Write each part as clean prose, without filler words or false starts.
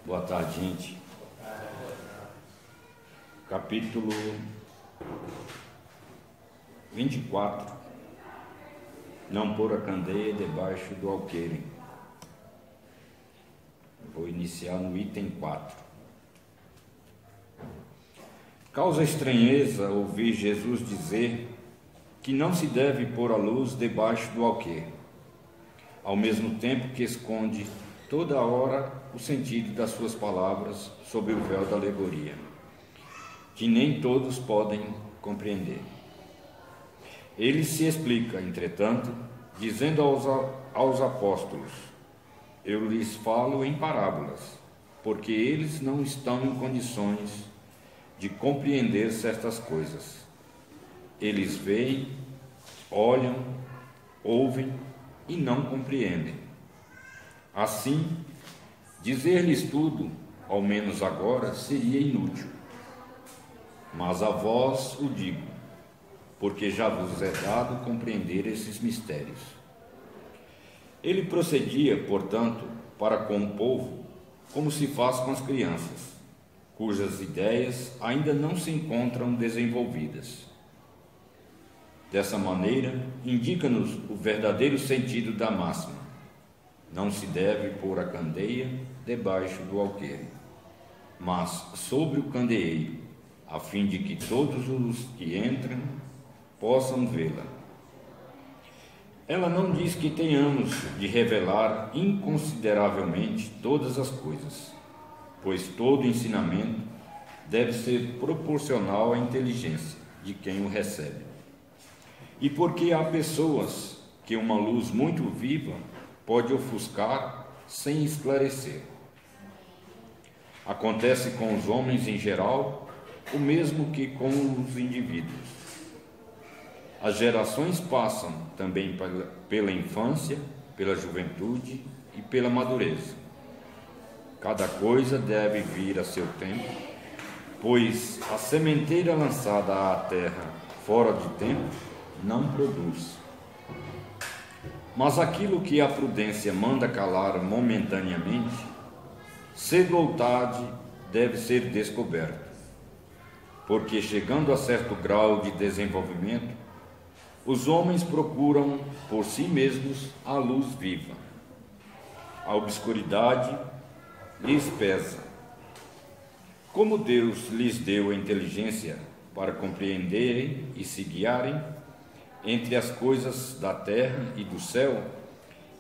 Boa tarde, gente. Capítulo 24. Não pôr a candeia debaixo do alqueire. Vou iniciar no item 4. Causa estranheza ouvir Jesus dizer que não se deve pôr a luz debaixo do alqueire, ao mesmo tempo que esconde toda hora o sentido das suas palavras sob o véu da alegoria, que nem todos podem compreender. Ele se explica, entretanto, dizendo aos apóstolos: eu lhes falo em parábolas, porque eles não estão em condições de compreender certas coisas. Eles veem, olham, ouvem e não compreendem. Assim, dizer-lhes tudo, ao menos agora, seria inútil. Mas a vós o digo, porque já vos é dado compreender esses mistérios. Ele procedia, portanto, para com o povo, como se faz com as crianças, cujas ideias ainda não se encontram desenvolvidas. Dessa maneira, indica-nos o verdadeiro sentido da máxima: não se deve pôr a candeia debaixo do alqueire, mas sobre o candeeiro, a fim de que todos os que entram possam vê-la. Ela não diz que tenhamos de revelar inconsideravelmente todas as coisas, pois todo ensinamento deve ser proporcional à inteligência de quem o recebe. E porque há pessoas que uma luz muito viva pode ofuscar sem esclarecer. Acontece com os homens em geral o mesmo que com os indivíduos. As gerações passam também pela infância, pela juventude e pela madureza. Cada coisa deve vir a seu tempo, pois a sementeira lançada à terra fora de tempo não produz. Mas aquilo que a prudência manda calar momentaneamente, cedo ou tarde deve ser descoberto, porque chegando a certo grau de desenvolvimento, os homens procuram por si mesmos a luz viva. A obscuridade lhes pesa. Como Deus lhes deu a inteligência para compreenderem e se guiarem entre as coisas da terra e do céu,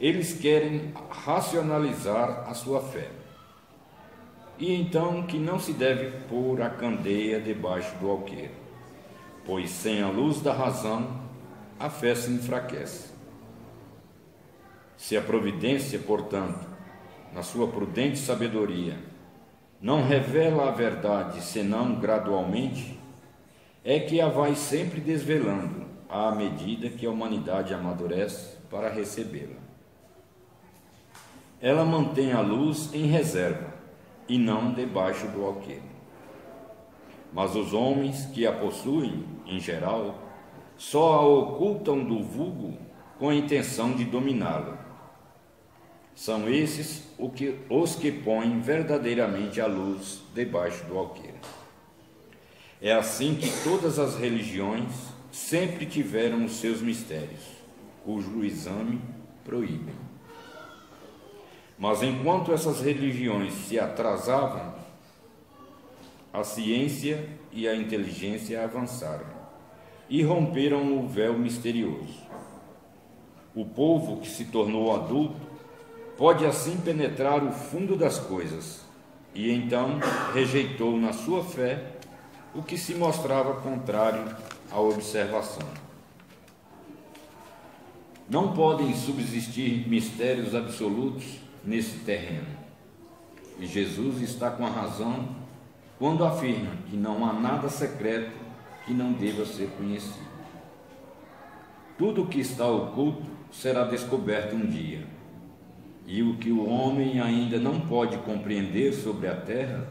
eles querem racionalizar a sua fé. E então que não se deve pôr a candeia debaixo do alqueire, pois sem a luz da razão a fé se enfraquece. Se a providência, portanto, na sua prudente sabedoria, não revela a verdade senão gradualmente, é que a vai sempre desvelando à medida que a humanidade amadurece para recebê-la. Ela mantém a luz em reserva e não debaixo do alqueire. Mas os homens que a possuem, em geral, só a ocultam do vulgo com a intenção de dominá-la. São esses os que põem verdadeiramente a luz debaixo do alqueire. É assim que todas as religiões sempre tiveram os seus mistérios, cujo exame proíbem. Mas enquanto essas religiões se atrasavam, a ciência e a inteligência avançaram e romperam o véu misterioso. O povo que se tornou adulto pode assim penetrar o fundo das coisas, e então rejeitou na sua fé o que se mostrava contrário à observação. Não podem subsistir mistérios absolutos nesse terreno, e Jesus está com a razão quando afirma que não há nada secreto que não deva ser conhecido. Tudo o que está oculto será descoberto um dia, e o que o homem ainda não pode compreender sobre a terra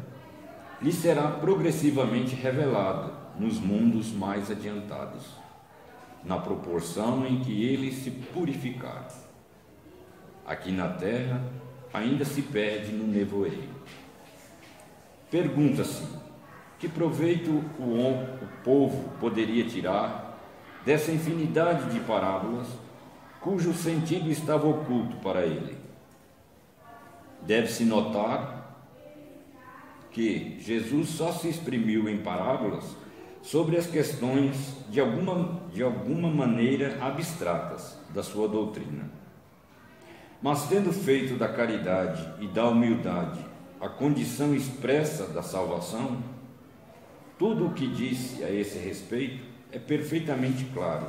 lhe será progressivamente revelado nos mundos mais adiantados, na proporção em que ele se purificar. Aqui na terra ainda se perde no nevoeiro. pergunta-se: que proveito o povo poderia tirar dessa infinidade de parábolas cujo sentido estava oculto para ele? Deve-se notar que Jesus só se exprimiu em parábolas sobre as questões de alguma maneira abstratas da sua doutrina. Mas tendo feito da caridade e da humildade a condição expressa da salvação, tudo o que disse a esse respeito é perfeitamente claro,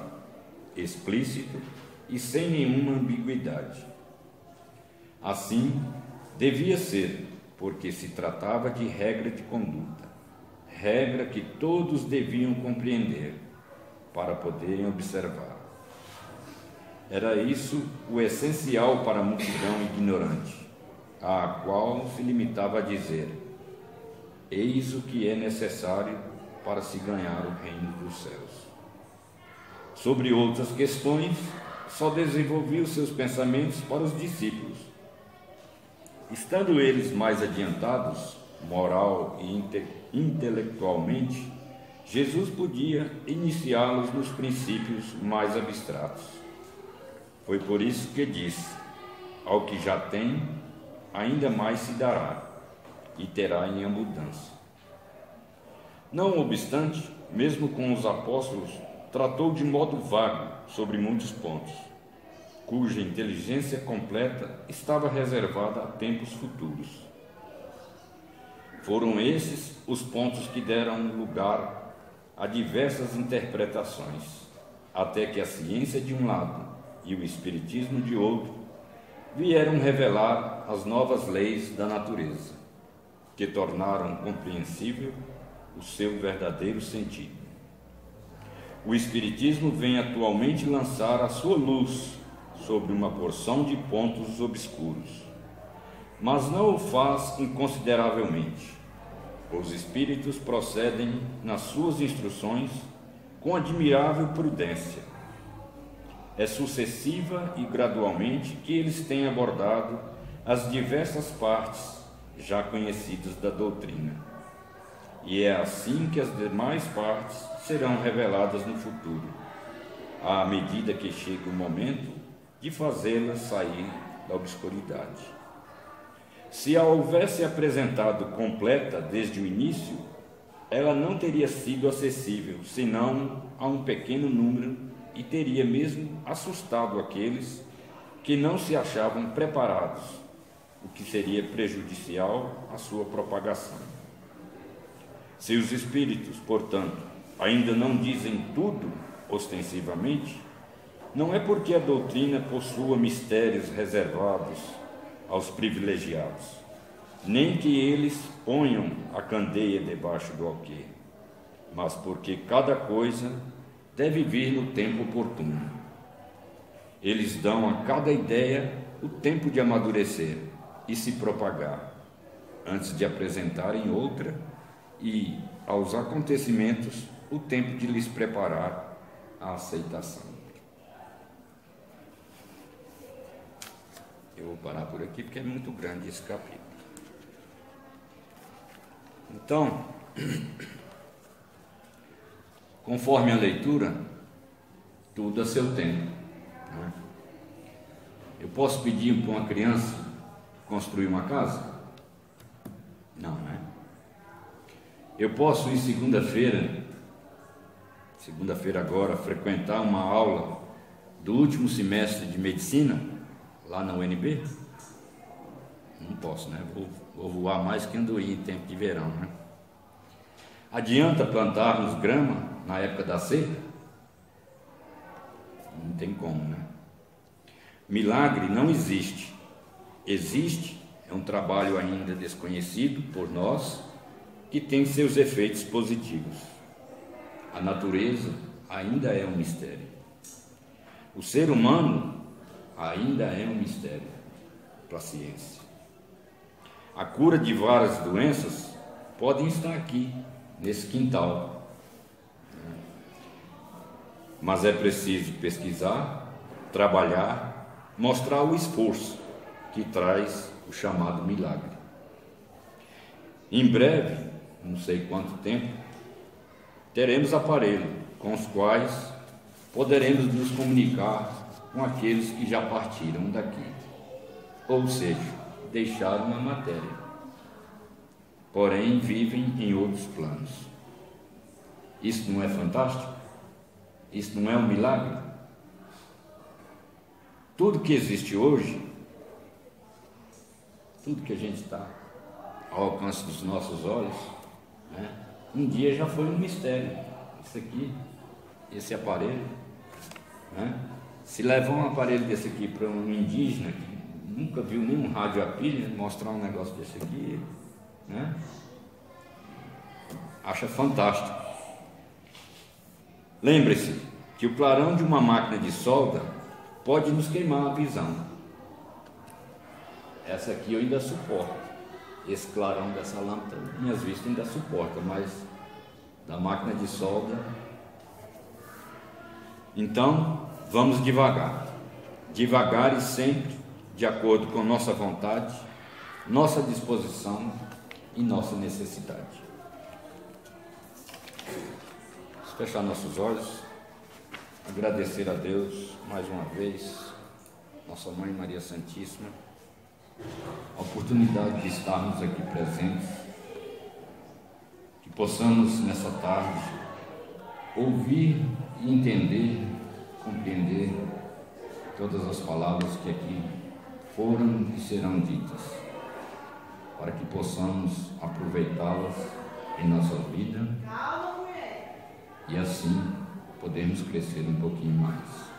explícito e sem nenhuma ambiguidade. Assim, devia ser, porque se tratava de regra de conduta, regra que todos deviam compreender para poderem observar. Era isso o essencial para a multidão ignorante, à qual se limitava a dizer: eis o que é necessário para se ganhar o reino dos céus. Sobre outras questões, só desenvolvia os seus pensamentos para os discípulos. Estando eles mais adiantados, moral e intelectualmente, Jesus podia iniciá-los nos princípios mais abstratos. Foi por isso que disse: ao que já tem, ainda mais se dará, e terá em abundância. Não obstante, mesmo com os apóstolos, tratou de modo vago sobre muitos pontos, cuja inteligência completa estava reservada a tempos futuros. Foram esses os pontos que deram lugar a diversas interpretações, até que a ciência de um lado e o espiritismo de outro vieram revelar as novas leis da natureza, que tornaram compreensível o seu verdadeiro sentido. O espiritismo vem atualmente lançar a sua luz sobre uma porção de pontos obscuros, mas não o faz inconsideravelmente. Os espíritos procedem nas suas instruções com admirável prudência. É sucessiva e gradualmente que eles têm abordado as diversas partes já conhecidas da doutrina, e é assim que as demais partes serão reveladas no futuro, à medida que chega o momento de fazê-las sair da obscuridade. Se a houvesse apresentado completa desde o início, ela não teria sido acessível senão a um pequeno número e teria mesmo assustado aqueles que não se achavam preparados, o que seria prejudicial à sua propagação. Se os espíritos, portanto, ainda não dizem tudo ostensivamente, não é porque a doutrina possua mistérios reservados aos privilegiados, nem que eles ponham a candeia debaixo do alqueire, mas porque cada coisa deve vir no tempo oportuno. Eles dão a cada ideia o tempo de amadurecer e se propagar, antes de apresentarem outra, e aos acontecimentos o tempo de lhes preparar a aceitação. Eu vou parar por aqui porque é muito grande esse capítulo. Então, conforme a leitura, tudo a seu tempo, né? Eu posso pedir para uma criança construir uma casa? Não, né? Eu posso ir segunda-feira agora, frequentar uma aula do último semestre de medicina, lá na UNB? Não posso, né? Vou voar mais que andorinha em tempo de verão, né? Adianta plantarmos grama na época da seca? Não tem como, né? Milagre não existe. Existe, é um trabalho ainda desconhecido por nós, que tem seus efeitos positivos. A natureza ainda é um mistério. O ser humano ainda é um mistério para a ciência. A cura de várias doenças pode estar aqui, nesse quintal. Mas é preciso pesquisar, trabalhar, mostrar o esforço que traz o chamado milagre. Em breve, não sei quanto tempo, teremos aparelhos com os quais poderemos nos comunicar com aqueles que já partiram daqui, ou seja, deixaram a matéria, porém vivem em outros planos. Isso não é fantástico? Isso não é um milagre? Tudo que existe hoje, tudo que a gente está ao alcance dos nossos olhos, né? Um dia já foi um mistério. Isso aqui, esse aparelho, né? Se levar um aparelho desse aqui para um indígena que nunca viu nenhum rádio a pilha, mostrar um negócio desse aqui, né? Acha fantástico. Lembre-se que o clarão de uma máquina de solda pode nos queimar a visão. Essa aqui eu ainda suporto. Esse clarão dessa lâmpada, minhas vistas ainda suportam, mas da máquina de solda. Então, vamos devagar. Devagar e sempre de acordo com nossa vontade, nossa disposição e nossa necessidade. Vamos fechar nossos olhos, agradecer a Deus mais uma vez, nossa Mãe Maria Santíssima, a oportunidade de estarmos aqui presentes, que possamos nessa tarde ouvir e entender, compreender todas as palavras que aqui foram e serão ditas, para que possamos aproveitá-las em nossa vida e assim podermos crescer um pouquinho mais.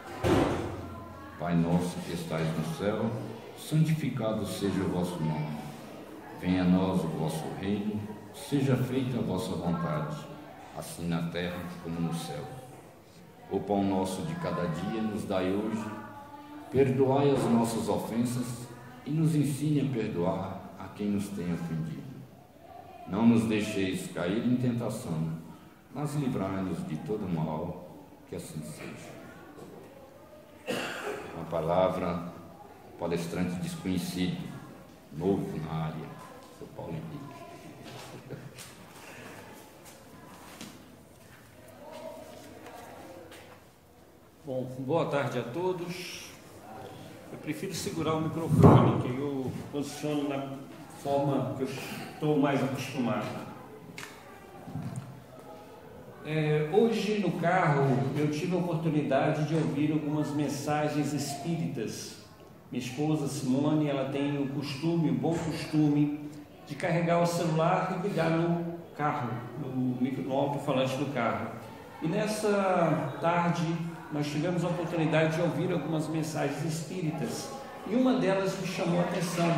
Pai nosso que estais no céu, santificado seja o vosso nome. Venha a nós o vosso reino, seja feita a vossa vontade, assim na terra como no céu. O pão nosso de cada dia nos dai hoje. Perdoai as nossas ofensas e nos ensine a perdoar a quem nos tem ofendido. Não nos deixeis cair em tentação, mas livrai-nos de todo mal, que assim seja. Uma palavra, palestrante desconhecido, novo na área, São Paulo Henrique. Bom, boa tarde a todos. Eu prefiro segurar o microfone, que eu posiciono na forma que eu estou mais acostumado. Hoje no carro eu tive a oportunidade de ouvir algumas mensagens espíritas. Minha esposa Simone, ela tem o bom costume de carregar o celular e ligar no carro, no alto-falante do carro. E nessa tarde nós tivemos a oportunidade de ouvir algumas mensagens espíritas, e uma delas me chamou a atenção,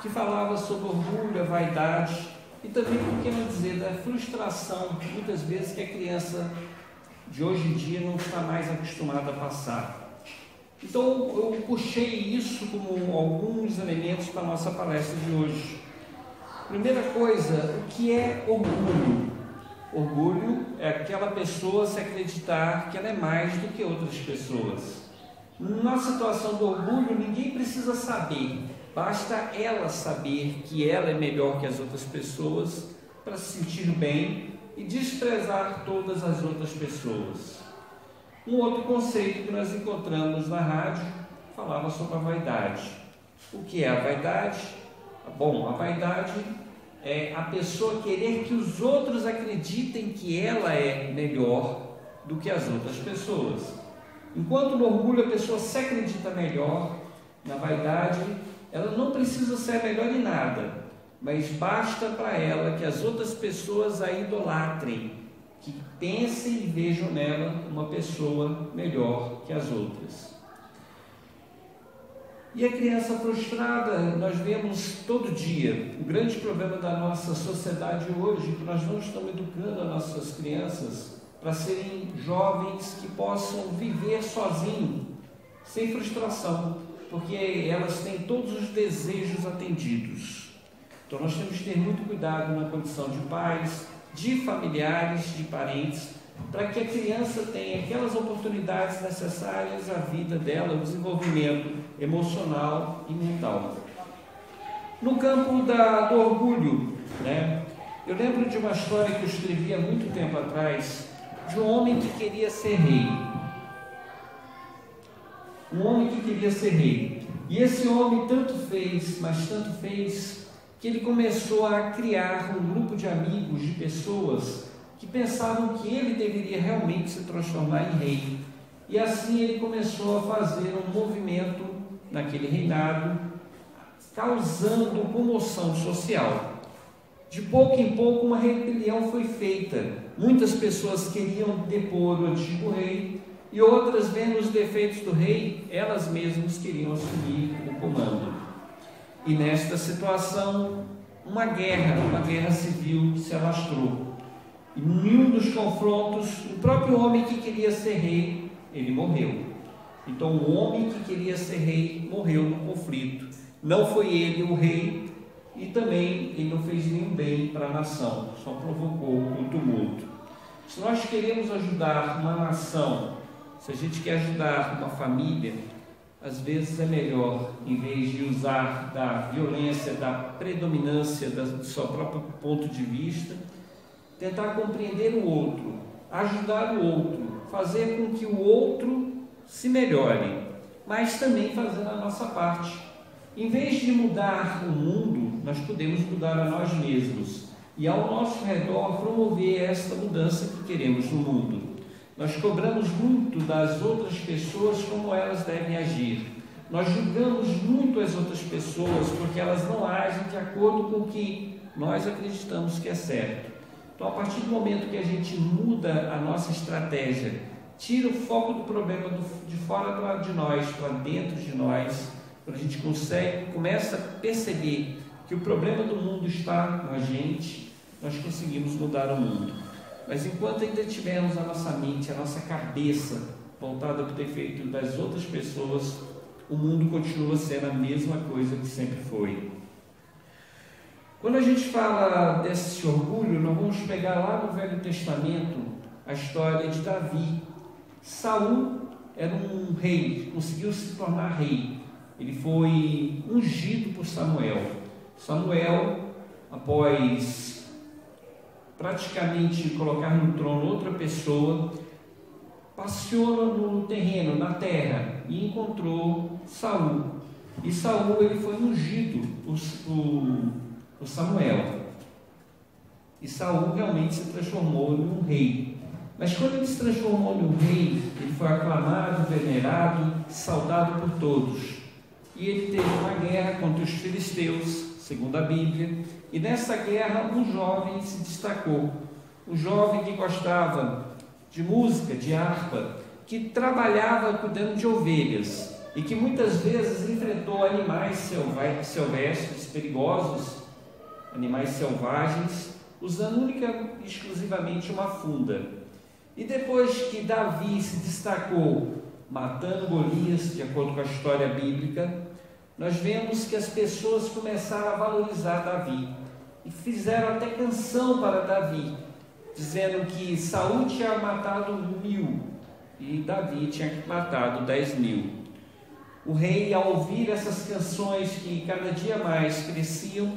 que falava sobre orgulho, a vaidade e também, por que não dizer, da frustração, muitas vezes, que a criança de hoje em dia não está mais acostumada a passar. Então eu puxei isso como alguns elementos para a nossa palestra de hoje. Primeira coisa, o que é orgulho? Orgulho é aquela pessoa se acreditar que ela é mais do que outras pessoas. Na situação do orgulho, ninguém precisa saber, basta ela saber que ela é melhor que as outras pessoas para se sentir bem e desprezar todas as outras pessoas. Um outro conceito que nós encontramos na rádio falava sobre a vaidade. O que é a vaidade? Bom, a vaidade é a pessoa querer que os outros acreditem que ela é melhor do que as outras pessoas. Enquanto no orgulho a pessoa se acredita melhor, na vaidade ela não precisa ser melhor em nada, mas basta para ela que as outras pessoas a idolatrem, que pensem e vejam nela uma pessoa melhor que as outras. E a criança frustrada, nós vemos todo dia. O grande problema da nossa sociedade hoje é que nós não estamos educando as nossas crianças para serem jovens que possam viver sozinhos, sem frustração, porque elas têm todos os desejos atendidos. Então nós temos que ter muito cuidado na condição de pais, de familiares, de parentes, para que a criança tenha aquelas oportunidades necessárias à vida dela, ao desenvolvimento emocional e mental. No campo do orgulho, né? Eu lembro de uma história que eu escrevi há muito tempo atrás, de um homem que queria ser rei. Um homem que queria ser rei. E esse homem tanto fez, mas tanto fez, que ele começou a criar um grupo de amigos, de pessoas que pensavam que ele deveria realmente se transformar em rei. E assim ele começou a fazer um movimento naquele reinado, causando comoção social. De pouco em pouco uma rebelião foi feita. Muitas pessoas queriam depor o antigo rei e outras, vendo os defeitos do rei, elas mesmas queriam assumir o comando. E nesta situação, uma guerra civil se alastrou. E em um dos confrontos, o próprio homem que queria ser rei, ele morreu. Então o homem que queria ser rei morreu no conflito. Não foi ele o rei, e também ele não fez nenhum bem para a nação, só provocou o tumulto. Se nós queremos ajudar uma nação, se a gente quer ajudar uma família, às vezes é melhor, em vez de usar da violência, da predominância do seu próprio ponto de vista, tentar compreender o outro, ajudar o outro, fazer com que o outro se melhore, mas também fazer a nossa parte. Em vez de mudar o mundo, nós podemos mudar a nós mesmos e ao nosso redor promover esta mudança que queremos no mundo. Nós cobramos muito das outras pessoas como elas devem agir. Nós julgamos muito as outras pessoas porque elas não agem de acordo com o que nós acreditamos que é certo. Então, a partir do momento que a gente muda a nossa estratégia, tira o foco do problema de fora de nós para dentro de nós, quando a gente começa a perceber que o problema do mundo está na gente, nós conseguimos mudar o mundo. Mas enquanto ainda tivermos a nossa mente, a nossa cabeça voltada para o defeito das outras pessoas, o mundo continua sendo a mesma coisa que sempre foi. Quando a gente fala desse orgulho, nós vamos pegar lá no Velho Testamento a história de Davi. Saul era um rei, conseguiu se tornar rei. Ele foi ungido por Samuel. Samuel, após praticamente colocar no trono outra pessoa, passeou no terreno, na terra, e encontrou Saul. E Saul ele foi ungido por Samuel. E Saul realmente se transformou em um rei. Mas quando ele se transformou em um rei, ele foi aclamado, venerado, saudado por todos. E ele teve uma guerra contra os filisteus, segundo a Bíblia, e nessa guerra um jovem se destacou, um jovem que gostava de música, de harpa, que trabalhava cuidando de ovelhas e que muitas vezes enfrentou animais silvestres, perigosos, animais selvagens, usando única e exclusivamente uma funda. E depois que Davi se destacou matando Golias, de acordo com a história bíblica, nós vemos que as pessoas começaram a valorizar Davi e fizeram até canção para Davi, dizendo que Saul tinha matado 1000 e Davi tinha matado 10.000. O rei, ao ouvir essas canções que cada dia mais cresciam,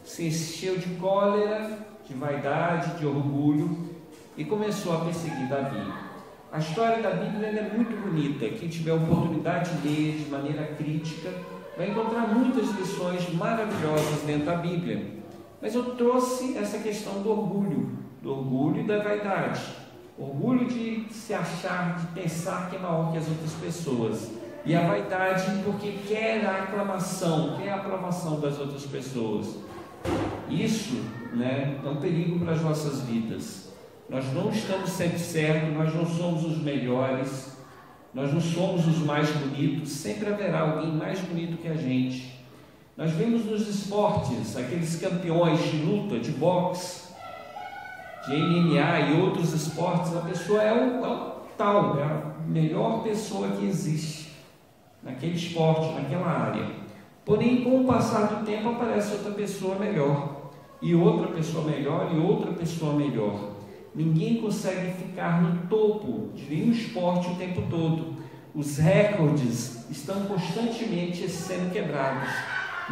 se encheu de cólera, de vaidade, de orgulho e começou a perseguir Davi. A história da Bíblia é muito bonita. Quem tiver a oportunidade de ler de maneira crítica vai encontrar muitas lições maravilhosas dentro da Bíblia. Mas eu trouxe essa questão do orgulho e da vaidade. Orgulho de se achar, de pensar que é maior que as outras pessoas. E a vaidade porque quer a aclamação, quer a aprovação das outras pessoas. Isso, é um perigo para as nossas vidas. Nós não estamos sempre certos, nós não somos os melhores, nós não somos os mais bonitos, sempre haverá alguém mais bonito que a gente. Nós vemos nos esportes, aqueles campeões de luta, de boxe, de MMA e outros esportes, a pessoa é a melhor pessoa que existe naquele esporte, naquela área. Porém, com o passar do tempo aparece outra pessoa melhor, e outra pessoa melhor, e outra pessoa melhor. Ninguém consegue ficar no topo de nenhum esporte o tempo todo. Os recordes estão constantemente sendo quebrados.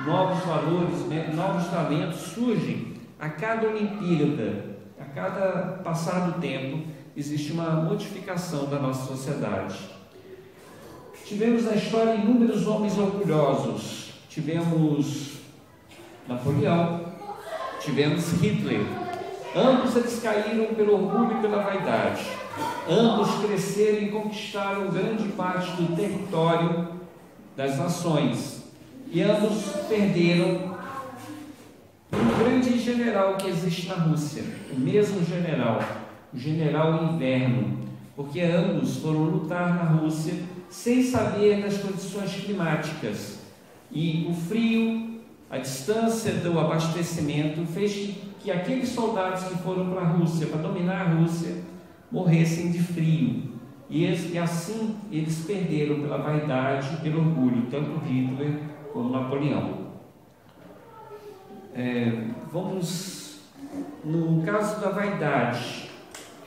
Novos valores, novos talentos surgem a cada Olimpíada, a cada passar do tempo, existe uma modificação da nossa sociedade. Tivemos na história inúmeros homens orgulhosos. Tivemos Napoleão, tivemos Hitler. Ambos eles caíram pelo orgulho e pela vaidade. Ambos cresceram e conquistaram grande parte do território das nações. E ambos perderam um grande general que existe na Rússia, o mesmo general, o general Inverno, porque ambos foram lutar na Rússia sem saber das condições climáticas. E o frio, a distância do abastecimento fez que aqueles soldados que foram para a Rússia, para dominar a Rússia, morressem de frio. E assim eles perderam pela vaidade e pelo orgulho, tanto Hitler como Napoleão. Vamos no caso da vaidade.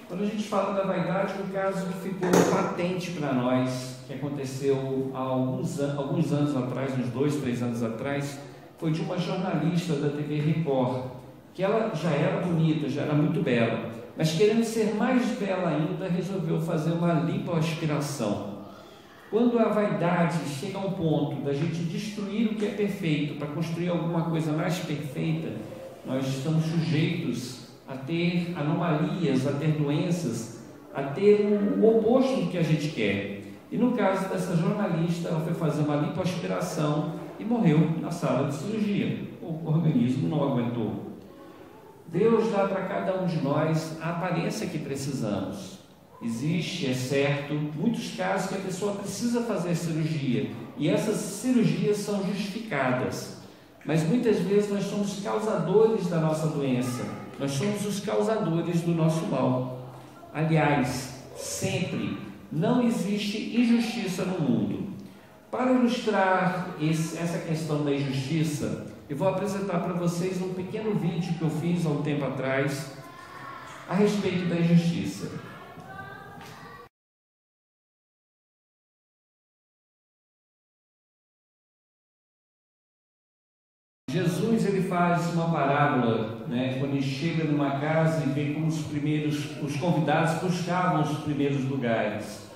Quando a gente fala da vaidade, um caso que ficou patente para nós, que aconteceu há alguns anos atrás, uns 2, 3 anos atrás, foi de uma jornalista da TV Record, que ela já era bonita, já era muito bela, mas querendo ser mais bela ainda, resolveu fazer uma lipoaspiração. Quando a vaidade chega a um ponto da gente destruir o que é perfeito para construir alguma coisa mais perfeita, nós estamos sujeitos a ter anomalias, a ter doenças, a ter o oposto do que a gente quer. E no caso dessa jornalista, ela foi fazer uma lipoaspiração e morreu na sala de cirurgia. O organismo não aguentou. Deus dá para cada um de nós a aparência que precisamos. Existe, é certo, muitos casos que a pessoa precisa fazer cirurgia e essas cirurgias são justificadas, mas muitas vezes nós somos causadores da nossa doença, nós somos os causadores do nosso mal. Aliás, sempre, não existe injustiça no mundo. Para ilustrar essa questão da injustiça, eu vou apresentar para vocês um pequeno vídeo que eu fiz há um tempo atrás a respeito da injustiça. Jesus ele faz uma parábola, quando ele chega numa casa e vê como os convidados buscavam os primeiros lugares.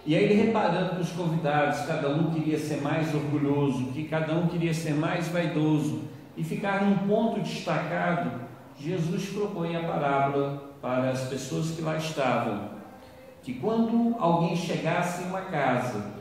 E aí ele reparando que os convidados, cada um queria ser mais orgulhoso, que cada um queria ser mais vaidoso e ficar num ponto destacado, Jesus propõe a parábola para as pessoas que lá estavam, que quando alguém chegasse em uma casa,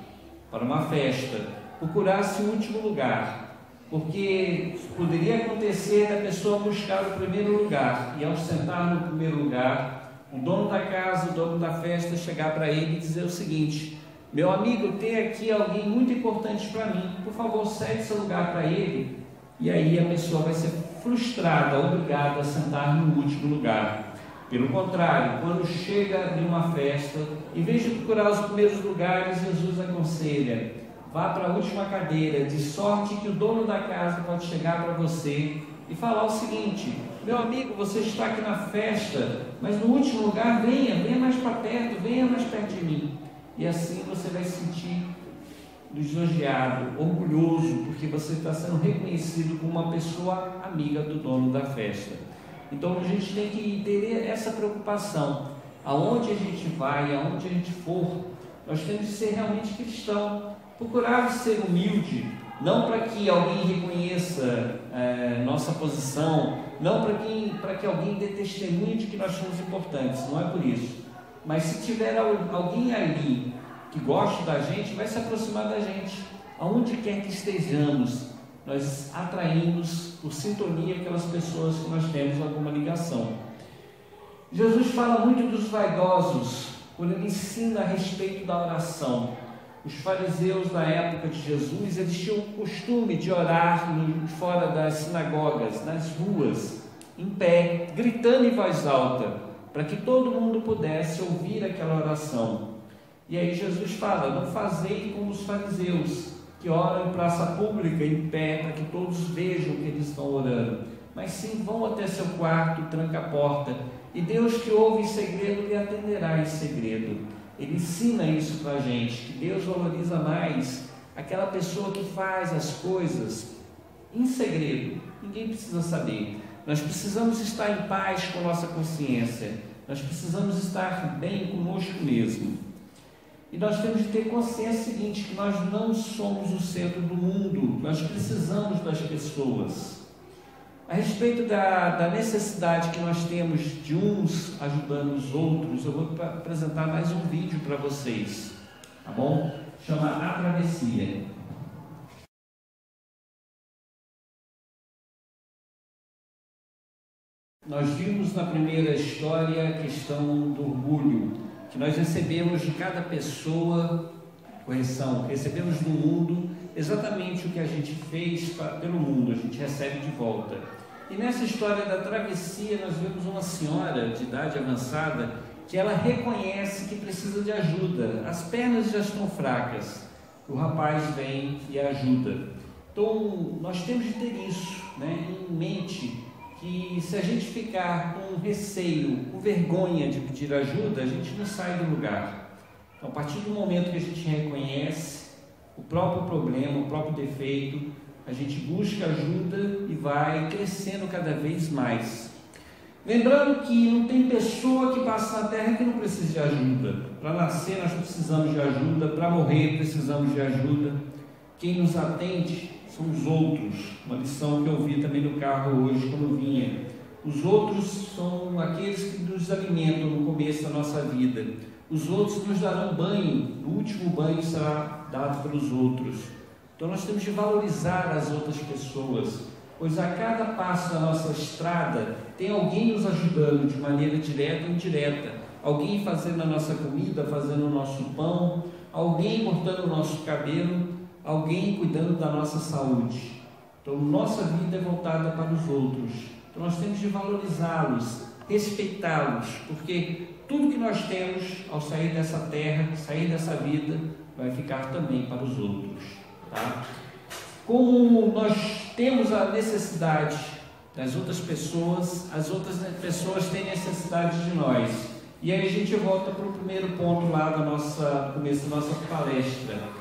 para uma festa, procurasse o último lugar, porque poderia acontecer da pessoa buscar o primeiro lugar, e ao sentar no primeiro lugar, o dono da casa, o dono da festa, chegar para ele e dizer o seguinte: meu amigo, tem aqui alguém muito importante para mim, por favor, cede seu lugar para ele. E aí a pessoa vai ser frustrada, obrigada a sentar no último lugar. Pelo contrário, quando chega em uma festa, em vez de procurar os primeiros lugares, Jesus aconselha: vá para a última cadeira, de sorte que o dono da casa pode chegar para você e falar o seguinte: meu amigo, você está aqui na festa, mas no último lugar, venha mais para perto, venha mais perto de mim. E assim você vai se sentir lisonjeado, orgulhoso, porque você está sendo reconhecido como uma pessoa amiga do dono da festa. Então a gente tem que ter essa preocupação. Aonde a gente vai, aonde a gente for, nós temos que ser realmente cristão, procurar ser humilde, não para que alguém reconheça nossa posição, não para que alguém dê testemunho de que nós somos importantes, não é por isso. Mas se tiver alguém ali que goste da gente, vai se aproximar da gente. Aonde quer que estejamos, nós atraímos por sintonia aquelas pessoas que nós temos alguma ligação. Jesus fala muito dos vaidosos, quando ele ensina a respeito da oração. Os fariseus na época de Jesus, eles tinham o costume de orar fora das sinagogas, nas ruas, em pé, gritando em voz alta, para que todo mundo pudesse ouvir aquela oração. E aí Jesus fala: não fazei como os fariseus, que oram em praça pública, em pé, para que todos vejam que eles estão orando, mas sim vão até seu quarto, tranca a porta, e Deus que ouve em segredo lhe atenderá em segredo. Ele ensina isso para a gente, que Deus valoriza mais aquela pessoa que faz as coisas em segredo, ninguém precisa saber, Nós precisamos estar em paz com nossa consciência. Nós precisamos estar bem conosco mesmo. E nós temos de ter consciência seguinte, que nós não somos o centro do mundo. Nós precisamos das pessoas. A respeito da necessidade que nós temos de uns ajudando os outros, eu vou apresentar mais um vídeo para vocês, tá bom? Chama A Travessia. Nós vimos na primeira história a questão do orgulho, que nós recebemos de cada pessoa, recebemos do mundo exatamente o que a gente fez pelo mundo, a gente recebe de volta. E nessa história da travessia nós vemos uma senhora de idade avançada que ela reconhece que precisa de ajuda, as pernas já estão fracas, o rapaz vem e ajuda. Então nós temos de ter isso, né, em mente, que se a gente ficar com receio, com vergonha de pedir ajuda, a gente não sai do lugar. Então, a partir do momento que a gente reconhece o próprio problema, o próprio defeito, a gente busca ajuda e vai crescendo cada vez mais. Lembrando que não tem pessoa que passa na Terra que não precisa de ajuda. Para nascer nós precisamos de ajuda, para morrer precisamos de ajuda. Quem nos atende são os outros, uma lição que eu vi também no carro hoje quando vinha. Os outros são aqueles que nos alimentam no começo da nossa vida. Os outros nos darão banho, o último banho será dado pelos outros. Então nós temos de valorizar as outras pessoas, pois a cada passo da nossa estrada tem alguém nos ajudando de maneira direta ou indireta. Alguém fazendo a nossa comida, fazendo o nosso pão, alguém cortando o nosso cabelo, alguém cuidando da nossa saúde. Então, nossa vida é voltada para os outros. Então, nós temos de valorizá-los, respeitá-los, porque tudo que nós temos ao sair dessa terra, sair dessa vida, vai ficar também para os outros. Tá? Como nós temos a necessidade das outras pessoas, as outras pessoas têm necessidade de nós. E aí a gente volta para o primeiro ponto lá do começo da nossa palestra.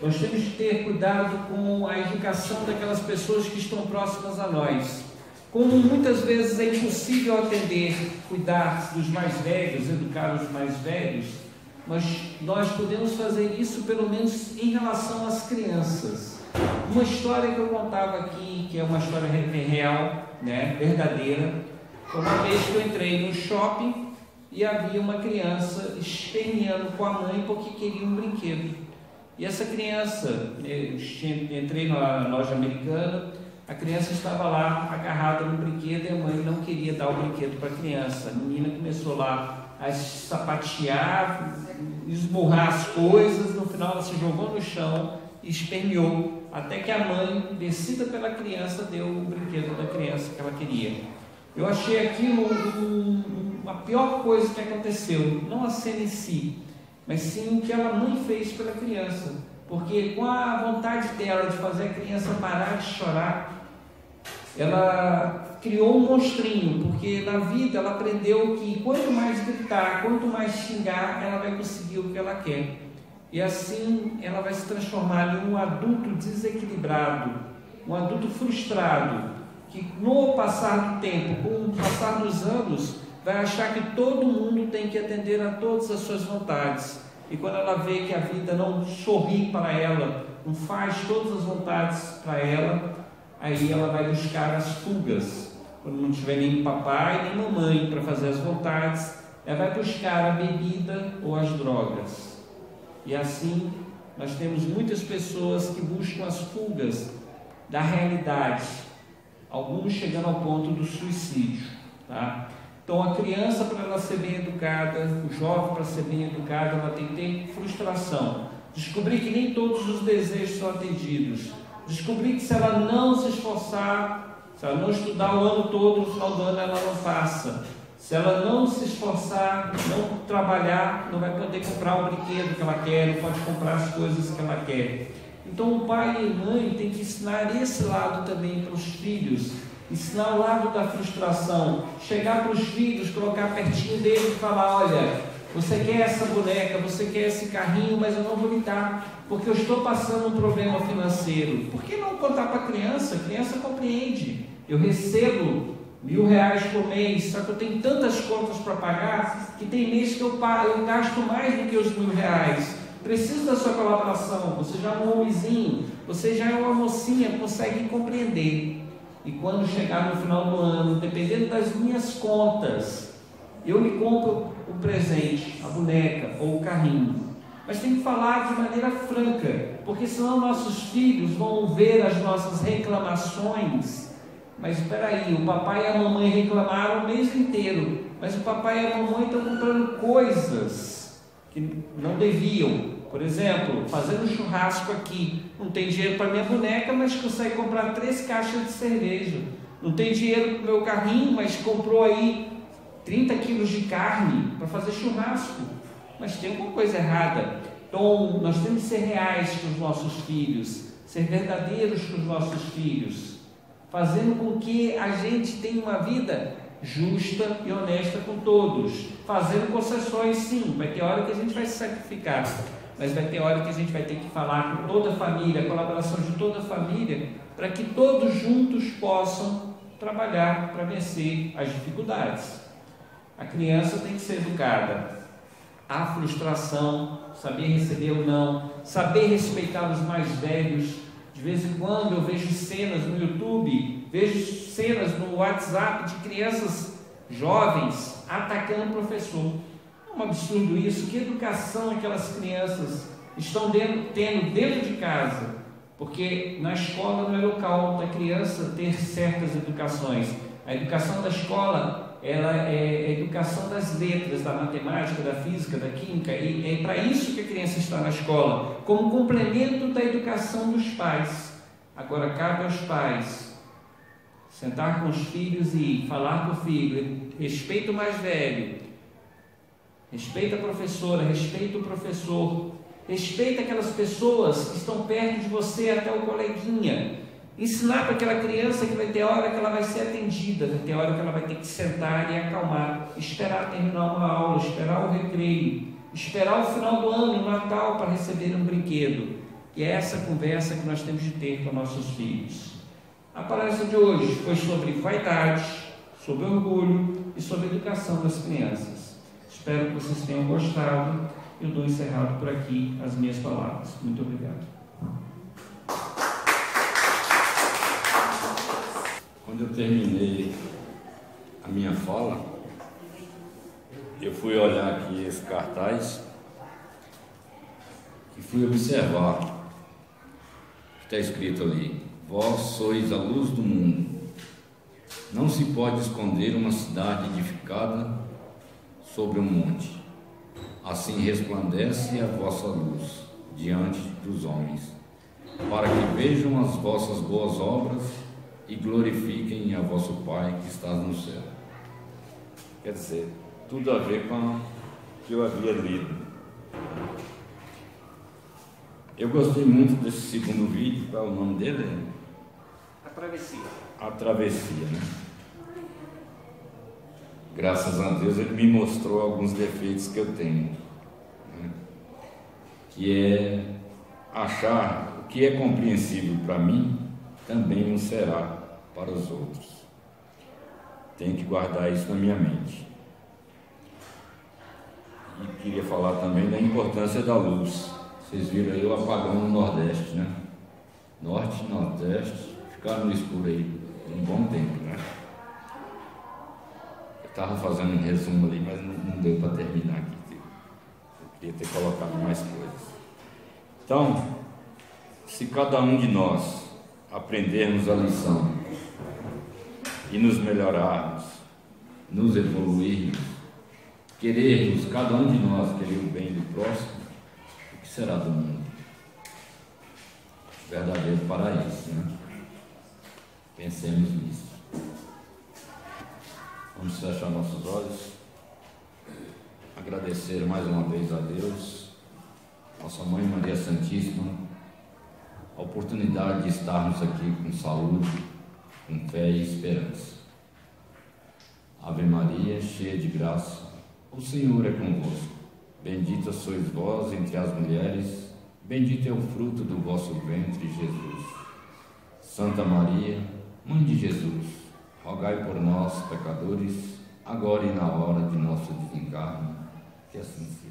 Nós temos de ter cuidado com a educação daquelas pessoas que estão próximas a nós. Como muitas vezes é impossível atender, cuidar dos mais velhos, educar os mais velhos, mas nós podemos fazer isso pelo menos em relação às crianças. Uma história que eu contava aqui, que é uma história real, né, verdadeira, foi uma vez que eu entrei no shopping e havia uma criança esperneando com a mãe porque queria um brinquedo. E essa criança, eu entrei na loja americana, a criança estava lá agarrada no brinquedo e a mãe não queria dar o brinquedo para a criança. A menina começou lá a sapatear, esmurrar as coisas, no final ela se jogou no chão e esperneou, até que a mãe, descida pela criança, deu o brinquedo da criança que ela queria. Eu achei aquilo a pior coisa que aconteceu, não a cena em si, mas sim o que a mãe fez pela criança, porque com a vontade dela de fazer a criança parar de chorar, ela criou um monstrinho, porque na vida ela aprendeu que quanto mais gritar, quanto mais xingar, ela vai conseguir o que ela quer, e assim ela vai se transformar em um adulto desequilibrado, um adulto frustrado, que no passar do tempo, com o passar dos anos, vai achar que todo mundo tem que atender a todas as suas vontades. E quando ela vê que a vida não sorri para ela, não faz todas as vontades para ela, aí ela vai buscar as fugas. Quando não tiver nem papai nem mamãe para fazer as vontades, ela vai buscar a bebida ou as drogas. E assim, nós temos muitas pessoas que buscam as fugas da realidade, alguns chegando ao ponto do suicídio, tá? Então a criança, para ela ser bem educada, o jovem, para ser bem educado, ela tem que ter frustração, descobrir que nem todos os desejos são atendidos, descobrir que se ela não se esforçar, se ela não estudar o ano todo, no final do ano ela não passa, se ela não se esforçar, não trabalhar, não vai poder comprar o brinquedo que ela quer, não pode comprar as coisas que ela quer. Então o pai e a mãe tem que ensinar esse lado também para os filhos, ensinar o lado da frustração, chegar para os filhos, colocar pertinho deles e falar: olha, você quer essa boneca, você quer esse carrinho, mas eu não vou lhe dar, porque eu estou passando um problema financeiro. Por que não contar para a criança? A criança compreende. Eu recebo R$ 1.000 por mês, só que eu tenho tantas contas para pagar que tem mês que eu gasto mais do que os R$ 1.000. Preciso da sua colaboração. Você já é um homenzinho, você já é uma mocinha, consegue compreender. E quando chegar no final do ano, dependendo das minhas contas, eu lhe compro o presente, a boneca ou o carrinho. Mas tem que falar de maneira franca, porque senão nossos filhos vão ver as nossas reclamações. Mas espera aí, o papai e a mamãe reclamaram o mês inteiro, mas o papai e a mamãe estão comprando coisas que não deviam. Por exemplo, fazendo churrasco aqui, não tem dinheiro para minha boneca, mas consegue comprar 3 caixas de cerveja. Não tem dinheiro para o meu carrinho, mas comprou aí 30 quilos de carne para fazer churrasco. Mas tem alguma coisa errada. Então, nós temos que ser reais com os nossos filhos, ser verdadeiros com os nossos filhos, fazendo com que a gente tenha uma vida justa e honesta com todos, fazendo concessões, sim. Vai ter hora que a gente vai se sacrificar, mas vai ter hora que a gente vai ter que falar com toda a família, a colaboração de toda a família, para que todos juntos possam trabalhar para vencer as dificuldades. A criança tem que ser educada. A frustração, saber receber ou não, saber respeitar os mais velhos. De vez em quando eu vejo cenas no YouTube, vejo cenas no WhatsApp de crianças jovens atacando o professor. É um absurdo isso. Que educação aquelas crianças estão tendo dentro de casa? Porque na escola não é local da criança ter certas educações. A educação da escola, ela é a educação das letras, da matemática, da física, da química, e é para isso que a criança está na escola, como complemento da educação dos pais. Agora cabe aos pais sentar com os filhos e falar com o filho: respeita o mais velho, respeita a professora, respeita o professor, respeita aquelas pessoas que estão perto de você, até o coleguinha. Ensinar para aquela criança que vai ter hora que ela vai ser atendida, vai ter hora que ela vai ter que sentar e acalmar, esperar terminar uma aula, esperar o recreio, esperar o final do ano, o Natal, para receber um brinquedo. E é essa conversa que nós temos de ter com nossos filhos. A palestra de hoje foi sobre vaidade, sobre orgulho e sobre educação das crianças. Espero que vocês tenham gostado. Eu dou encerrado por aqui as minhas palavras. Muito obrigado. Quando eu terminei a minha fala, eu fui olhar aqui esse cartaz e fui observar o que está escrito ali: vós sois a luz do mundo. Não se pode esconder uma cidade edificada sobre um monte. Assim resplandece a vossa luz diante dos homens, para que vejam as vossas boas obras e glorifiquem a vosso Pai que está no céu. Quer dizer, tudo a ver com o que eu havia lido. Eu gostei muito desse segundo vídeo. Qual é o nome dele? A travessia. A travessia, né? Graças a Deus ele me mostrou alguns defeitos que eu tenho, né? Que é achar o que é compreensível para mim também não será para os outros. Tenho que guardar isso na minha mente. E queria falar também da importância da luz. Vocês viram aí o apagão no Nordeste, né? Norte e Nordeste ficaram no escuro aí um bom tempo, né? Eu estava fazendo um resumo ali, mas não deu para terminar aqui. Eu queria ter colocado mais coisas. Então, se cada um de nós aprendermos a lição e nos melhorarmos, nos evoluirmos, querermos, cada um de nós querer o bem do próximo, o que será do mundo? Verdadeiro paraíso, né? Pensemos nisso. Vamos fechar nossos olhos, agradecer mais uma vez a Deus, nossa Mãe Maria Santíssima, a oportunidade de estarmos aqui com saúde, com fé e esperança. Ave Maria, cheia de graça, o Senhor é convosco. Bendita sois vós entre as mulheres, bendito é o fruto do vosso ventre, Jesus. Santa Maria, Mãe de Jesus, rogai rogai por nós, pecadores, agora e na hora de nosso desencarne, que assim seja.